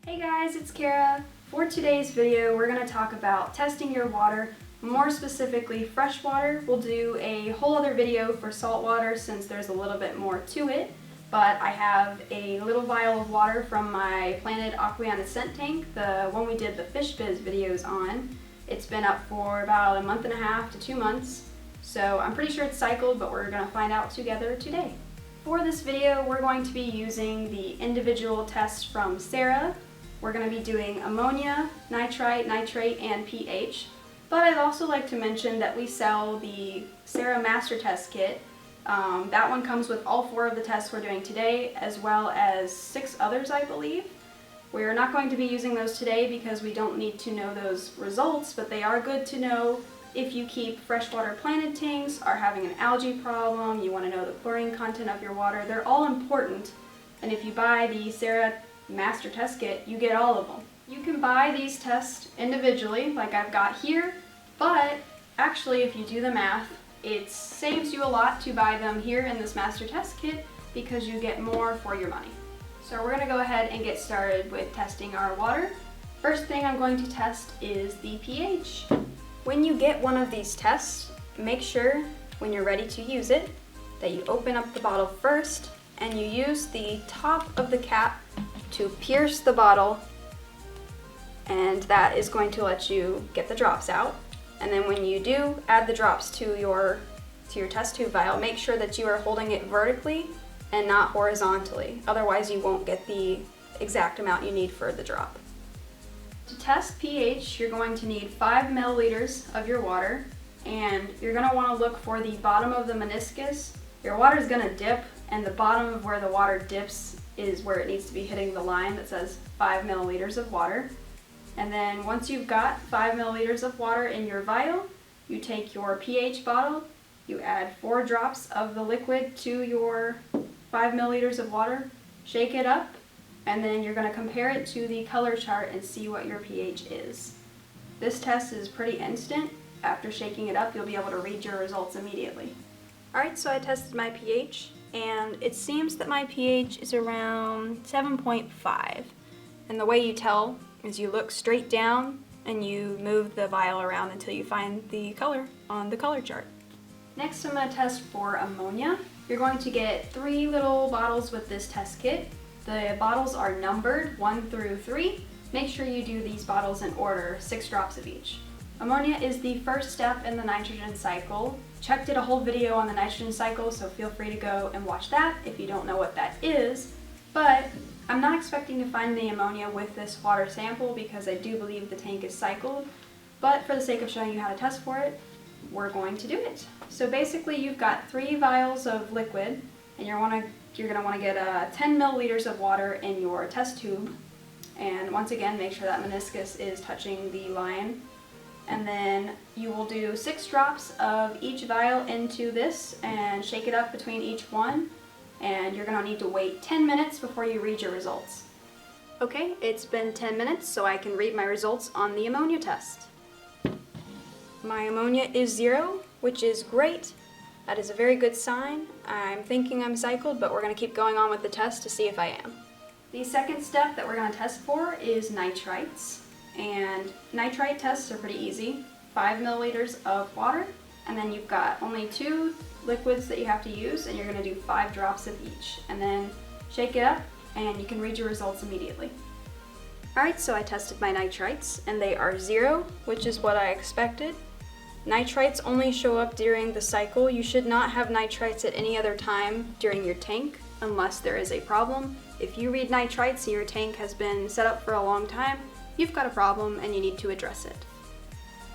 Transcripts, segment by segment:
Hey guys, it's Kara. For today's video, we're going to talk about testing your water, more specifically freshwater. We'll do a whole other video for saltwater since there's a little bit more to it, but I have a little vial of water from my planted aquarium scent tank, the one we did the Fish Biz videos on. It's been up for about a month and a half to 2 months, so I'm pretty sure it's cycled, but we're going to find out together today. For this video, we're going to be using the individual tests from Sarah. We're going to be doing ammonia, nitrite, nitrate, and pH. But I'd also like to mention that we sell the Sarah Master Test Kit. That one comes with all 4 of the tests we're doing today, as well as 6 others, I believe. We're not going to be using those today because we don't need to know those results, but they are good to know if you keep freshwater planted tanks, are having an algae problem, you want to know the chlorine content of your water. They're all important, and if you buy the Sarah Master Test Kit, you get all of them. You can buy these tests individually, like I've got here, but actually if you do the math, it saves you a lot to buy them here in this Master Test Kit because you get more for your money. So we're going to go ahead and get started with testing our water. First thing I'm going to test is the pH. When you get one of these tests, make sure when you're ready to use it that you open up the bottle first and you use the top of the cap to pierce the bottle, and that is going to let you get the drops out. And then when you do add the drops to your test tube vial, make sure that you are holding it vertically and not horizontally, otherwise you won't get the exact amount you need for the drop. To test pH, you're going to need 5 milliliters of your water, and you're going to want to look for the bottom of the meniscus. Your water is going to dip, and the bottom of where the water dips is where it needs to be hitting the line that says 5 milliliters of water. And then once you've got 5 milliliters of water in your vial, you take your pH bottle, you add 4 drops of the liquid to your 5 milliliters of water, shake it up, and then you're going to compare it to the color chart and see what your pH is. This test is pretty instant. After shaking it up, you'll be able to read your results immediately. Alright, so I tested my pH, and it seems that my pH is around 7.5. And the way you tell is you look straight down and you move the vial around until you find the color on the color chart. Next, I'm going to test for ammonia. You're going to get 3 little bottles with this test kit. The bottles are numbered 1 through 3. Make sure you do these bottles in order, 6 drops of each. Ammonia is the first step in the nitrogen cycle. Chuck did a whole video on the nitrogen cycle, so feel free to go and watch that if you don't know what that is. But I'm not expecting to find the ammonia with this water sample because I do believe the tank is cycled. But for the sake of showing you how to test for it, we're going to do it. So basically you've got 3 vials of liquid, and you're going to want to get 10 milliliters of water in your test tube. And once again, make sure that meniscus is touching the line. And then you will do 6 drops of each vial into this and shake it up between each one. And you're going to need to wait 10 minutes before you read your results. Okay, it's been 10 minutes, so I can read my results on the ammonia test. My ammonia is 0, which is great. That is a very good sign. I'm thinking I'm cycled, but we're going to keep going on with the test to see if I am. The second step that we're going to test for is nitrites. And nitrite tests are pretty easy. 5 milliliters of water, and then you've got only 2 liquids that you have to use, and you're going to do 5 drops of each. And then shake it up, and you can read your results immediately. Alright, so I tested my nitrites, and they are 0, which is what I expected. Nitrites only show up during the cycle. You should not have nitrites at any other time during your tank unless there is a problem. If you read nitrites and your tank has been set up for a long time, you've got a problem and you need to address it.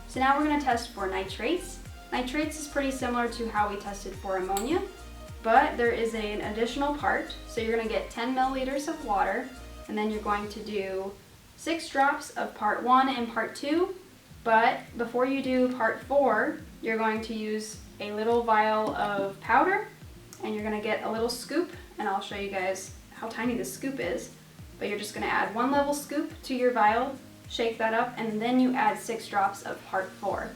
So now we're going to test for nitrates. Nitrates is pretty similar to how we tested for ammonia, but there is an additional part. So you're going to get 10 milliliters of water, and then you're going to do 6 drops of part 1 and part 2. But before you do part 4, you're going to use a little vial of powder, and you're going to get a little scoop, and I'll show you guys how tiny this scoop is. But you're just going to add 1 level scoop to your vial, shake that up, and then you add 6 drops of part 4.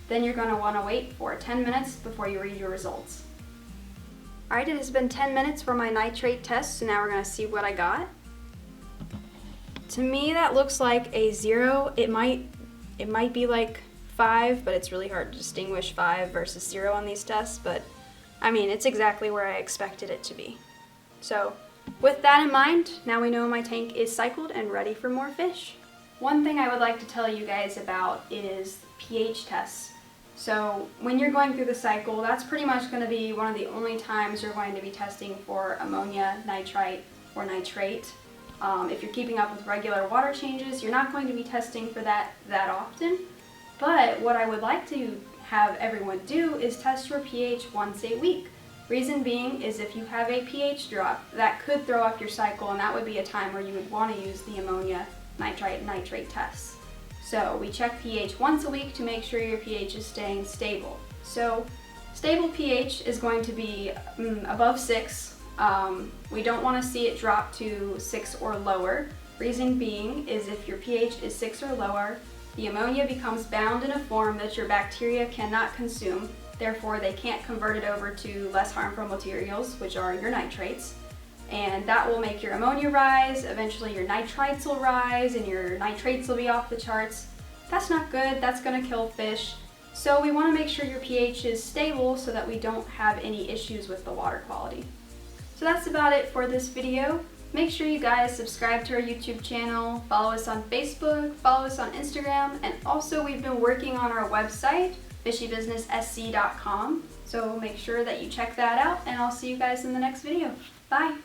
Then you're going to want to wait for 10 minutes before you read your results. Alright, it has been 10 minutes for my nitrate test, so now we're going to see what I got. To me, that looks like a 0. It might be like 5, but it's really hard to distinguish 5 versus 0 on these tests, but I mean, it's exactly where I expected it to be. So with that in mind, now we know my tank is cycled and ready for more fish. One thing I would like to tell you guys about is pH tests. So when you're going through the cycle, that's pretty much going to be one of the only times you're going to be testing for ammonia, nitrite, or nitrate. If you're keeping up with regular water changes, you're not going to be testing for that often. But what I would like to have everyone do is test your pH once a week. Reason being is if you have a pH drop, that could throw off your cycle, and that would be a time where you would want to use the ammonia, nitrite, and nitrate tests. So we check pH once a week to make sure your pH is staying stable. So stable pH is going to be above 6. We don't want to see it drop to 6 or lower. Reason being is if your pH is 6 or lower, the ammonia becomes bound in a form that your bacteria cannot consume. Therefore, they can't convert it over to less harmful materials, which are your nitrates. And that will make your ammonia rise, eventually your nitrites will rise, and your nitrates will be off the charts. That's not good, that's going to kill fish. So we want to make sure your pH is stable so that we don't have any issues with the water quality. So that's about it for this video. Make sure you guys subscribe to our YouTube channel, follow us on Facebook, follow us on Instagram, and also we've been working on our website, fishybusinesssc.com. So make sure that you check that out, and I'll see you guys in the next video. Bye!